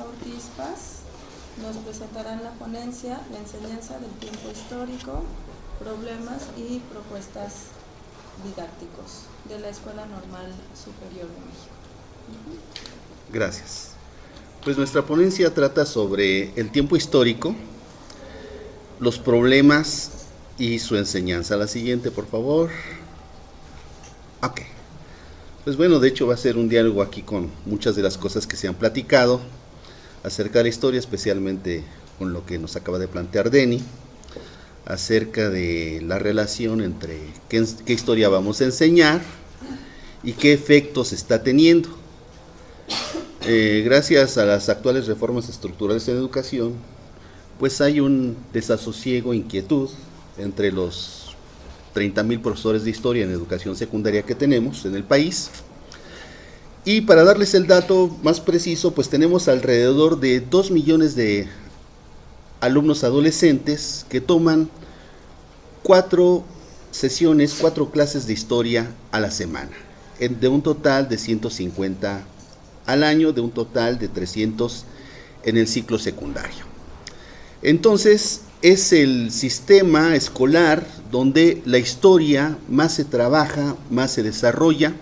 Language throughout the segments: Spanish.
Rosa Ortiz Paz nos presentarán la ponencia La enseñanza del tiempo histórico, problemas y propuestas didácticos de la Escuela Normal Superior de México. Gracias. Pues nuestra ponencia trata sobre el tiempo histórico, los problemas y su enseñanza. La siguiente, por favor. Ok. Pues bueno, de hecho va a ser un diálogo aquí con muchas de las cosas que se han platicado acerca de la historia, especialmente con lo que nos acaba de plantear Denny, acerca de la relación entre qué historia vamos a enseñar y qué efectos está teniendo. Gracias a las actuales reformas estructurales en educación, pues hay un desasosiego, inquietud entre los 30,000 profesores de historia en educación secundaria que tenemos en el país. Y para darles el dato más preciso, pues tenemos alrededor de 2 millones de alumnos adolescentes que toman 4 sesiones, 4 clases de historia a la semana, de un total de 150 al año, de un total de 300 en el ciclo secundario. Entonces, es el sistema escolar donde la historia más se trabaja, más se desarrolla,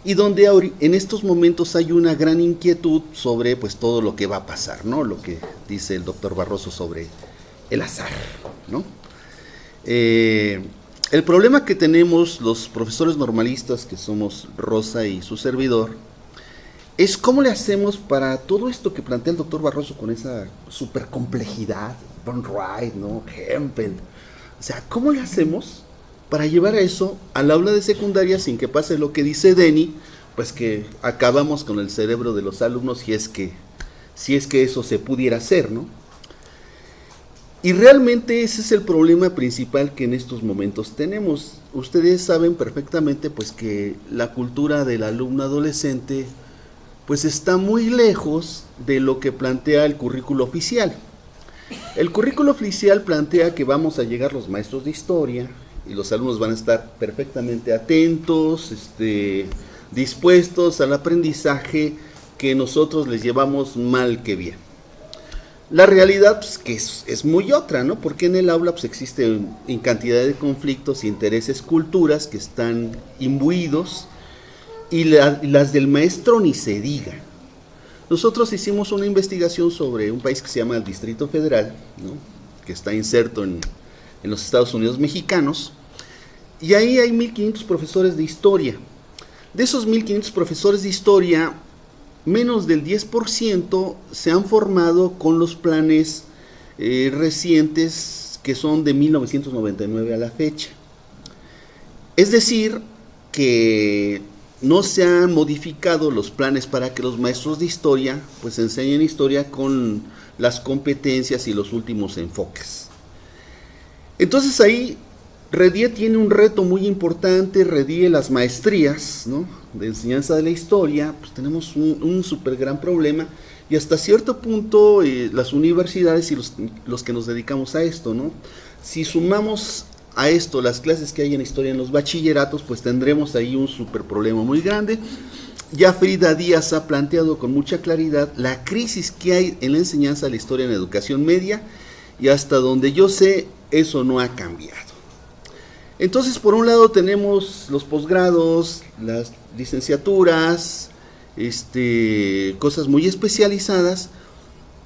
y donde en estos momentos hay una gran inquietud sobre pues todo lo que va a pasar, ¿no? Lo que dice el doctor Barroso sobre el azar, ¿no? El problema que tenemos los profesores normalistas, que somos Rosa y su servidor, es cómo le hacemos para todo esto que plantea el doctor Barroso con esa super complejidad, Von Wright, ¿no? Hempel. O sea, ¿cómo le hacemos para llevar a eso al aula de secundaria sin que pase lo que dice Denny, pues que acabamos con el cerebro de los alumnos si es que eso se pudiera hacer, ¿no? Y realmente ese es el problema principal que en estos momentos tenemos. Ustedes saben perfectamente pues que la cultura del alumno adolescente pues está muy lejos de lo que plantea el currículo oficial. El currículo oficial plantea que vamos a llegar los maestros de historia y los alumnos van a estar perfectamente atentos, dispuestos al aprendizaje que nosotros les llevamos mal que bien. La realidad pues, que es muy otra, ¿no? Porque en el aula pues, existe en cantidad de conflictos, intereses, culturas que están imbuidos, y las del maestro ni se diga. Nosotros hicimos una investigación sobre un país que se llama el Distrito Federal, ¿no? Que está inserto en los Estados Unidos mexicanos, y ahí hay 1,500 profesores de historia. De esos 1,500 profesores de historia, menos del 10% se han formado con los planes recientes que son de 1999 a la fecha. Es decir, que no se han modificado los planes para que los maestros de historia pues enseñen historia con las competencias y los últimos enfoques. Entonces ahí REDIE tiene un reto muy importante. REDIE, las maestrías, ¿no?, de enseñanza de la historia, pues tenemos un súper gran problema, y hasta cierto punto las universidades y los que nos dedicamos a esto, ¿no? Si sumamos a esto las clases que hay en historia en los bachilleratos, pues tendremos ahí un súper problema muy grande. Ya Frida Díaz ha planteado con mucha claridad la crisis que hay en la enseñanza de la historia en educación media, y hasta donde yo sé, eso no ha cambiado. Entonces, por un lado tenemos los posgrados, las licenciaturas, cosas muy especializadas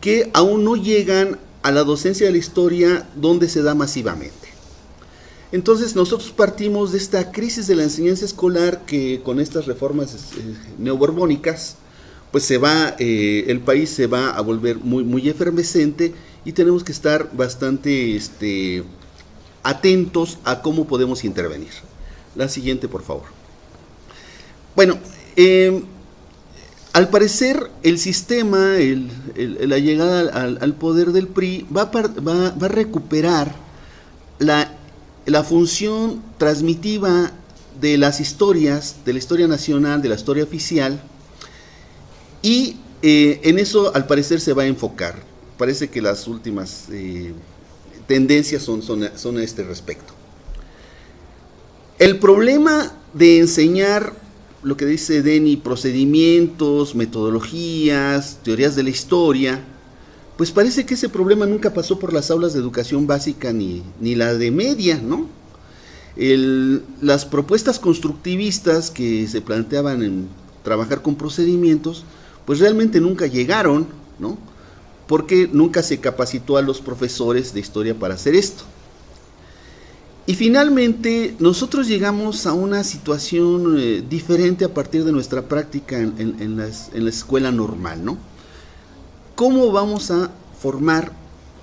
que aún no llegan a la docencia de la historia donde se da masivamente. Entonces nosotros partimos de esta crisis de la enseñanza escolar que con estas reformas neoborbónicas pues el país se va a volver muy, muy efervescente, y tenemos que estar bastante atentos a cómo podemos intervenir. La siguiente, por favor. Bueno, al parecer el sistema, la llegada al poder del PRI va a recuperar la función transmitiva de las historias, de la historia nacional, de la historia oficial, y en eso al parecer se va a enfocar. Parece que las últimas tendencias son a este respecto. El problema de enseñar lo que dice Denny, procedimientos, metodologías, teorías de la historia, pues parece que ese problema nunca pasó por las aulas de educación básica ni la de media, ¿no? Las propuestas constructivistas que se planteaban en trabajar con procedimientos, pues realmente nunca llegaron, ¿no? Porque nunca se capacitó a los profesores de historia para hacer esto. Y finalmente nosotros llegamos a una situación diferente a partir de nuestra práctica en la escuela normal, ¿no? ¿Cómo vamos a formar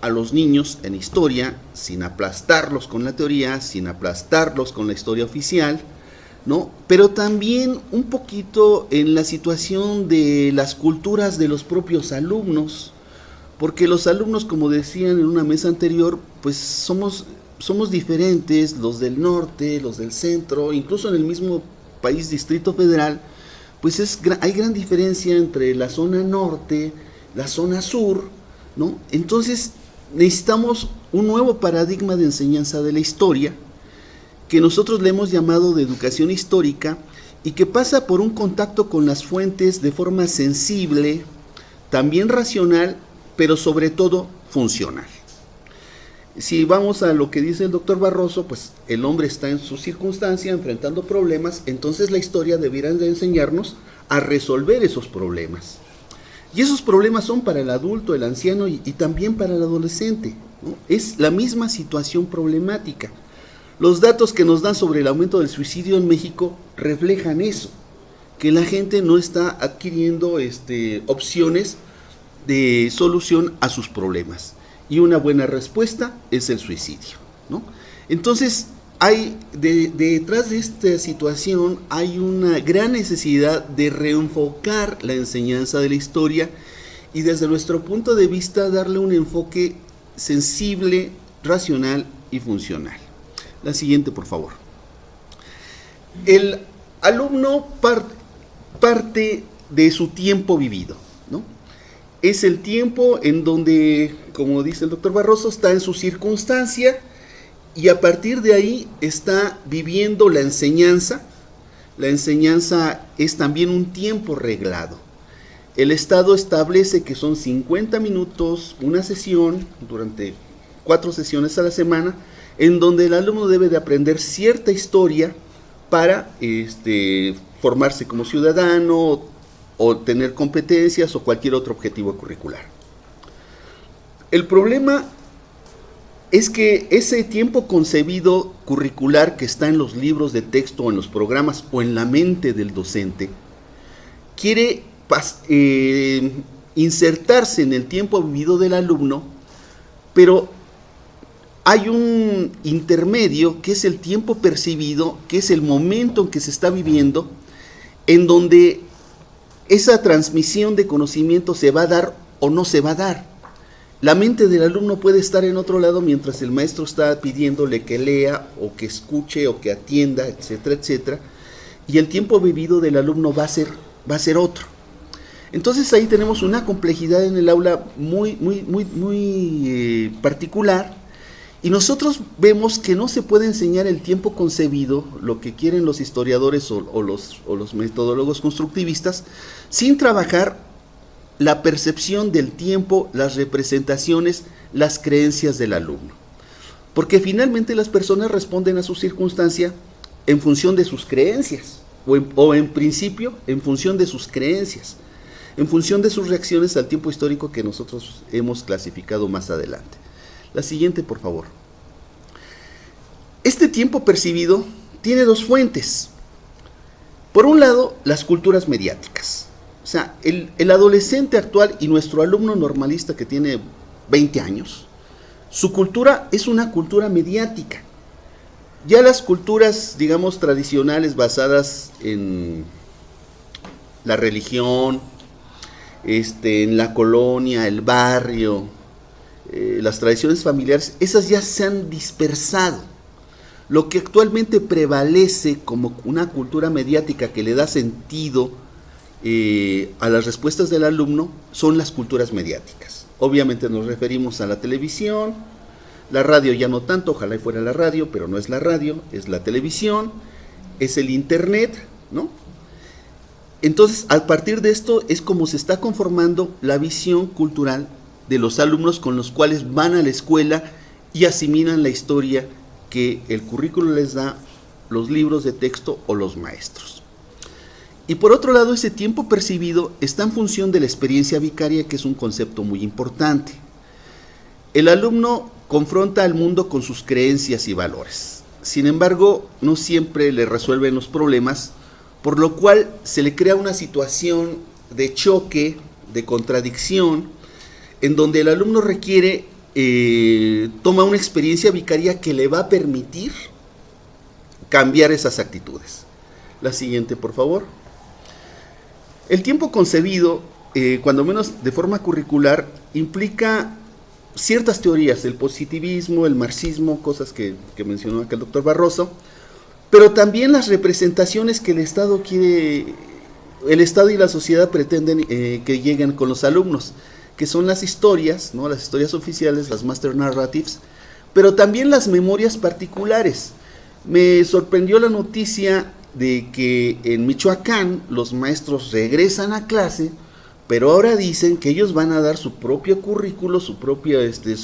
a los niños en historia sin aplastarlos con la teoría, sin aplastarlos con la historia oficial, ¿no? Pero también un poquito en la situación de las culturas de los propios alumnos, porque los alumnos, como decían en una mesa anterior, pues somos diferentes, los del norte, los del centro, incluso en el mismo país Distrito Federal, pues hay gran diferencia entre la zona norte, la zona sur, ¿no? Entonces necesitamos un nuevo paradigma de enseñanza de la historia, que nosotros le hemos llamado de educación histórica, y que pasa por un contacto con las fuentes de forma sensible, también racional, pero sobre todo funcional. Si vamos a lo que dice el doctor Barroso, pues el hombre está en su circunstancia enfrentando problemas, entonces la historia debiera de enseñarnos a resolver esos problemas. Y esos problemas son para el adulto, el anciano y también para el adolescente, ¿no? Es la misma situación problemática. Los datos que nos dan sobre el aumento del suicidio en México reflejan eso, que la gente no está adquiriendo opciones de solución a sus problemas. Y una buena respuesta es el suicidio, ¿no? Entonces, detrás de esta situación hay una gran necesidad de reenfocar la enseñanza de la historia y desde nuestro punto de vista darle un enfoque sensible, racional y funcional. La siguiente, por favor. El alumno parte de su tiempo vivido, ¿no? Es el tiempo en donde, como dice el doctor Barroso, está en su circunstancia y a partir de ahí está viviendo la enseñanza. La enseñanza es también un tiempo reglado. El Estado establece que son 50 minutos, una sesión, durante 4 sesiones a la semana, en donde el alumno debe de aprender cierta historia para formarse como ciudadano o tener competencias o cualquier otro objetivo curricular. El problema es que ese tiempo concebido curricular que está en los libros de texto o en los programas o en la mente del docente quiere insertarse en el tiempo vivido del alumno, pero hay un intermedio que es el tiempo percibido, que es el momento en que se está viviendo, en donde esa transmisión de conocimiento se va a dar o no se va a dar. La mente del alumno puede estar en otro lado mientras el maestro está pidiéndole que lea o que escuche o que atienda, etcétera, etcétera, y el tiempo vivido del alumno va a ser otro. Entonces ahí tenemos una complejidad en el aula muy particular, y nosotros vemos que no se puede enseñar el tiempo concebido, lo que quieren los historiadores o los metodólogos constructivistas, sin trabajar la percepción del tiempo, las representaciones, las creencias del alumno. Porque finalmente las personas responden a su circunstancia en función de sus creencias, o en principio en función de sus creencias, en función de sus reacciones al tiempo histórico que nosotros hemos clasificado más adelante. La siguiente, por favor. Este tiempo percibido tiene dos fuentes. Por un lado, las culturas mediáticas. O sea, el adolescente actual y nuestro alumno normalista que tiene 20 años, su cultura es una cultura mediática. Ya las culturas, digamos, tradicionales basadas en la religión, en la colonia, el barrio, las tradiciones familiares, esas ya se han dispersado. Lo que actualmente prevalece como una cultura mediática que le da sentido a las respuestas del alumno son las culturas mediáticas. Obviamente nos referimos a la televisión, la radio ya no tanto, ojalá fuera la radio, pero no es la radio, es la televisión, es el internet, ¿no? Entonces, a partir de esto es como se está conformando la visión cultural de los alumnos con los cuales van a la escuela y asimilan la historia que el currículo les da, los libros de texto o los maestros. Y por otro lado, ese tiempo percibido está en función de la experiencia vicaria, que es un concepto muy importante. El alumno confronta al mundo con sus creencias y valores. Sin embargo, no siempre le resuelven los problemas, por lo cual se le crea una situación de choque, de contradicción, en donde el alumno requiere, toma una experiencia vicaria que le va a permitir cambiar esas actitudes. La siguiente, por favor. El tiempo concebido, cuando menos de forma curricular, implica ciertas teorías, el positivismo, el marxismo, cosas que mencionó acá el doctor Barroso, pero también las representaciones que el Estado y la sociedad pretenden que lleguen con los alumnos, que son las historias, ¿no? Las historias oficiales, las master narratives, pero también las memorias particulares. Me sorprendió la noticia de que en Michoacán los maestros regresan a clase, pero ahora dicen que ellos van a dar su propio currículo,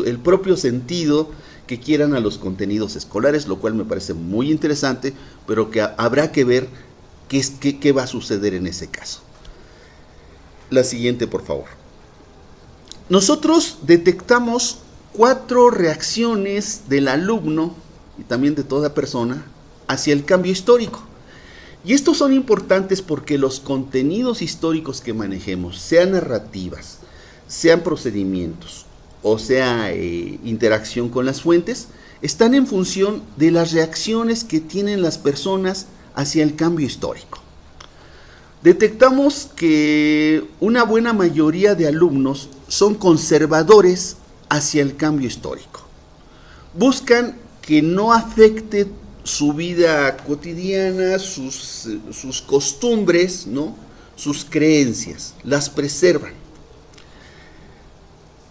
el propio sentido que quieran a los contenidos escolares, lo cual me parece muy interesante, pero que habrá que ver qué va a suceder en ese caso. La siguiente, por favor. Nosotros detectamos 4 reacciones del alumno y también de toda persona hacia el cambio histórico. Y estos son importantes porque los contenidos históricos que manejemos, sean narrativas, sean procedimientos o sea interacción con las fuentes, están en función de las reacciones que tienen las personas hacia el cambio histórico. Detectamos que una buena mayoría de alumnos son conservadores hacia el cambio histórico. Buscan que no afecte su vida cotidiana, sus costumbres, ¿no? Sus creencias, las preservan.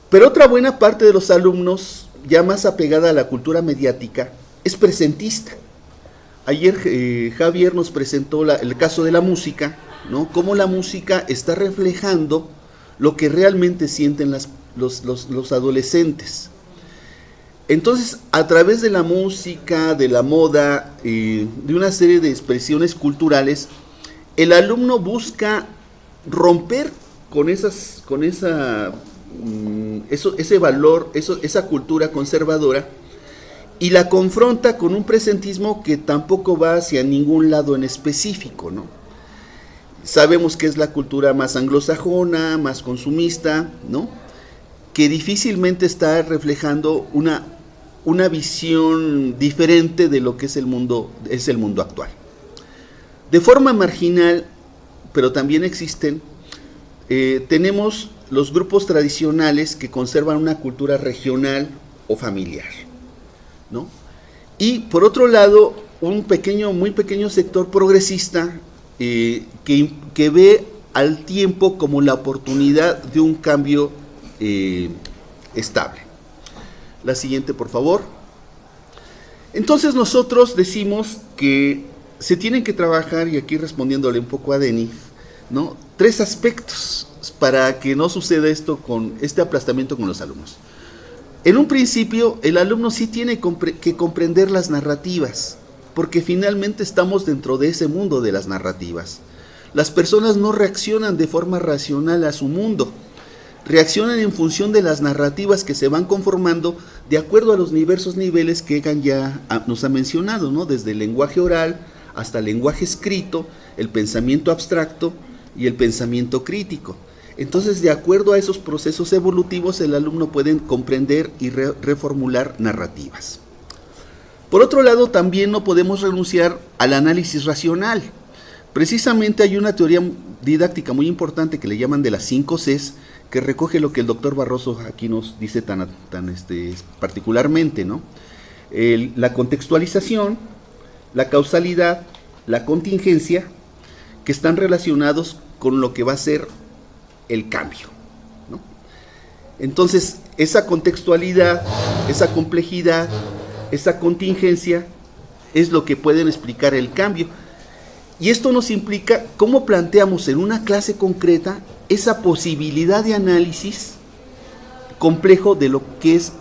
Pero otra buena parte de los alumnos, ya más apegada a la cultura mediática, es presentista. Ayer Javier nos presentó el caso de la música, ¿no? Cómo la música está reflejando lo que realmente sienten los adolescentes. Entonces, a través de la música, de la moda, de una serie de expresiones culturales, el alumno busca romper con ese valor, esa cultura conservadora, y la confronta con un presentismo que tampoco va hacia ningún lado en específico, ¿no? Sabemos que es la cultura más anglosajona, más consumista, ¿no? Que difícilmente está reflejando una visión diferente de lo que es el mundo actual. De forma marginal, pero también existen, tenemos los grupos tradicionales que conservan una cultura regional o familiar, ¿no? Y por otro lado, un muy pequeño sector progresista que ve al tiempo como la oportunidad de un cambio estable. La siguiente, por favor. Entonces nosotros decimos que se tienen que trabajar, y aquí respondiéndole un poco a Denny, ¿no? 3 aspectos para que no suceda esto con este aplastamiento con los alumnos. En un principio, el alumno sí tiene que comprender las narrativas, porque finalmente estamos dentro de ese mundo de las narrativas. Las personas no reaccionan de forma racional a su mundo, reaccionan en función de las narrativas que se van conformando de acuerdo a los diversos niveles que Egan ya nos ha mencionado, ¿no? Desde el lenguaje oral hasta el lenguaje escrito, el pensamiento abstracto y el pensamiento crítico. Entonces, de acuerdo a esos procesos evolutivos, el alumno puede comprender y reformular narrativas. Por otro lado, también no podemos renunciar al análisis racional. Precisamente hay una teoría didáctica muy importante que le llaman de las 5 Cs, que recoge lo que el doctor Barroso aquí nos dice tan particularmente, ¿no? La contextualización, la causalidad, la contingencia, que están relacionados con lo que va a ser el cambio, ¿no? Entonces, esa contextualidad, esa complejidad, esa contingencia es lo que pueden explicar el cambio. Y esto nos implica cómo planteamos en una clase concreta esa posibilidad de análisis complejo de lo que es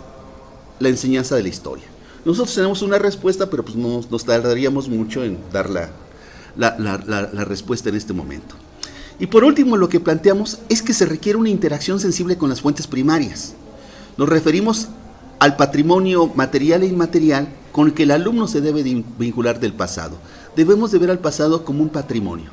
la enseñanza de la historia. Nosotros tenemos una respuesta, pero pues nos tardaríamos mucho en dar la respuesta en este momento. Y por último, lo que planteamos es que se requiere una interacción sensible con las fuentes primarias. Nos referimos al patrimonio material e inmaterial con el que el alumno se debe de vincular del pasado. Debemos de ver al pasado como un patrimonio.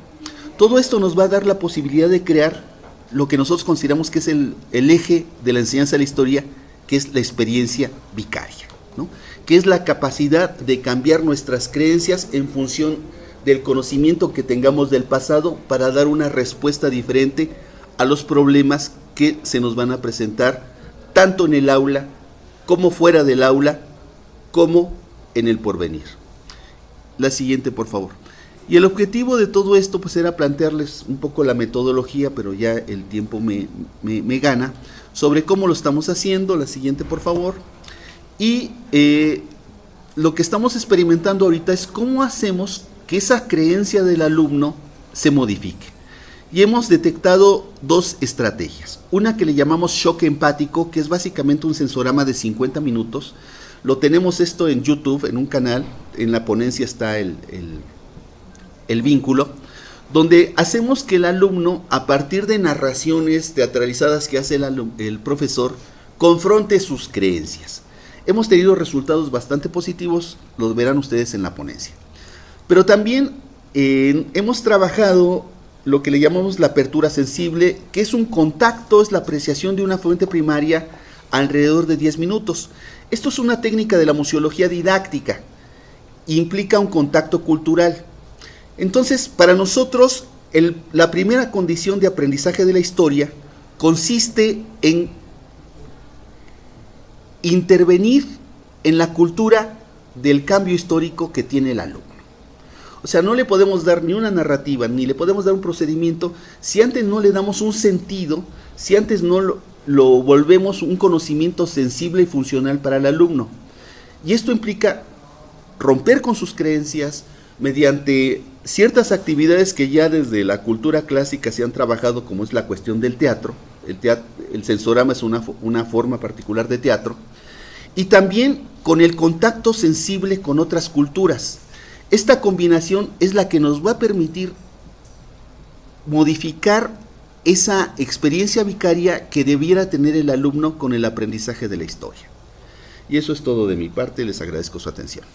Todo esto nos va a dar la posibilidad de crear lo que nosotros consideramos que es el eje de la enseñanza de la historia, que es la experiencia vicaria, ¿no? Que es la capacidad de cambiar nuestras creencias en función del conocimiento que tengamos del pasado para dar una respuesta diferente a los problemas que se nos van a presentar tanto en el aula como fuera del aula, como en el porvenir. La siguiente, por favor. Y el objetivo de todo esto pues era plantearles un poco la metodología, pero ya el tiempo me gana, sobre cómo lo estamos haciendo. La siguiente, por favor. Y lo que estamos experimentando ahorita es cómo hacemos que esa creencia del alumno se modifique. Y hemos detectado dos estrategias. Una que le llamamos shock empático, que es básicamente un sensorama de 50 minutos. Lo tenemos esto en YouTube, en un canal. En la ponencia está el vínculo, donde hacemos que el alumno, a partir de narraciones teatralizadas que hace el profesor, confronte sus creencias. Hemos tenido resultados bastante positivos, los verán ustedes en la ponencia. Pero también hemos trabajado lo que le llamamos la apertura sensible, que es un contacto, es la apreciación de una fuente primaria alrededor de 10 minutos. Esto es una técnica de la museología didáctica, implica un contacto cultural. Entonces, para nosotros, la primera condición de aprendizaje de la historia consiste en intervenir en la cultura del cambio histórico que tiene el alumno. O sea, no le podemos dar ni una narrativa, ni le podemos dar un procedimiento, si antes no le damos un sentido, si antes no lo volvemos un conocimiento sensible y funcional para el alumno. Y esto implica romper con sus creencias mediante ciertas actividades que ya desde la cultura clásica se han trabajado, como es la cuestión del teatro. El sensorama es una forma particular de teatro, y también con el contacto sensible con otras culturas. Esta combinación es la que nos va a permitir modificar esa experiencia vicaria que debiera tener el alumno con el aprendizaje de la historia. Y eso es todo de mi parte, les agradezco su atención.